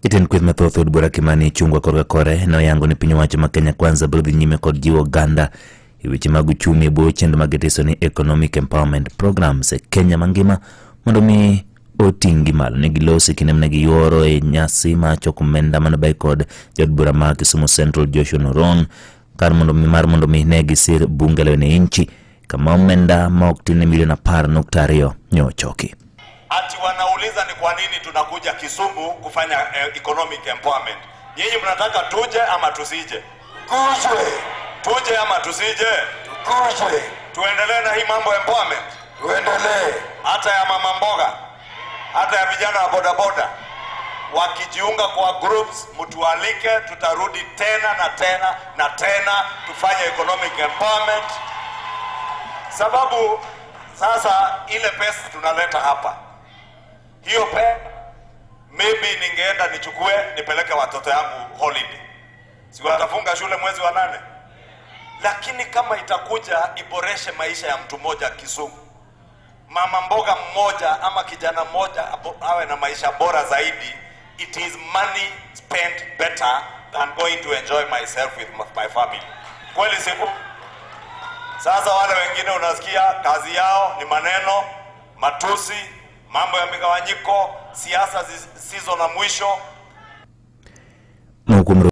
Iten kwith mathoth od bura Kimani chungwa korga kore no yango ni piny owacho ma Kenya Kwanza biro dhi nyime kod jiwo oganda e weche mag uchumi e bwo chenro mag tiso ni Economic Empowerment Programs e Kenya mangima mondo mi otinggi malo ne gilosi kinde gi yoro e nyasi ma choko omenda mano bai kod jod bura ma Kisumu Central Joshua Noron kar mondo mi ne gisir bunge ne inchi kama omenda ma ok tin milioni 10.2 nyochoki. Ati wanauliza ni kwa nini tunakuja Kisumu kufanya economic empowerment. Nyinyi mnataka tuje ama tusije? Kuje. Tuje ama tusije? Kuje. Tuendelee na hii mambo empowerment. Tuendelee. Hata ya mama mboga, hata ya vijana wa bodaboda wakijiunga kwa groups, mtualike, tutarudi tena na tena na tena tufanye economic empowerment. Sababu sasa ile pesa tunaleta hapa, hiyo maybe ningeenda nichukue nipeleke watoto yangu holiday, si watafunga shule mwezi wa 8, lakini kama itakuja iboreshe maisha ya mtu mmoja Kisumu, mama mboga mmoja ama kijana mmoja awe na maisha bora zaidi, it is money spent better than going to enjoy myself with my family. Kweli siku sasa wale wengine unasikia kazi yao ni maneno, matusi, mambo ya migawanyiko, siasa zisizo na mwisho.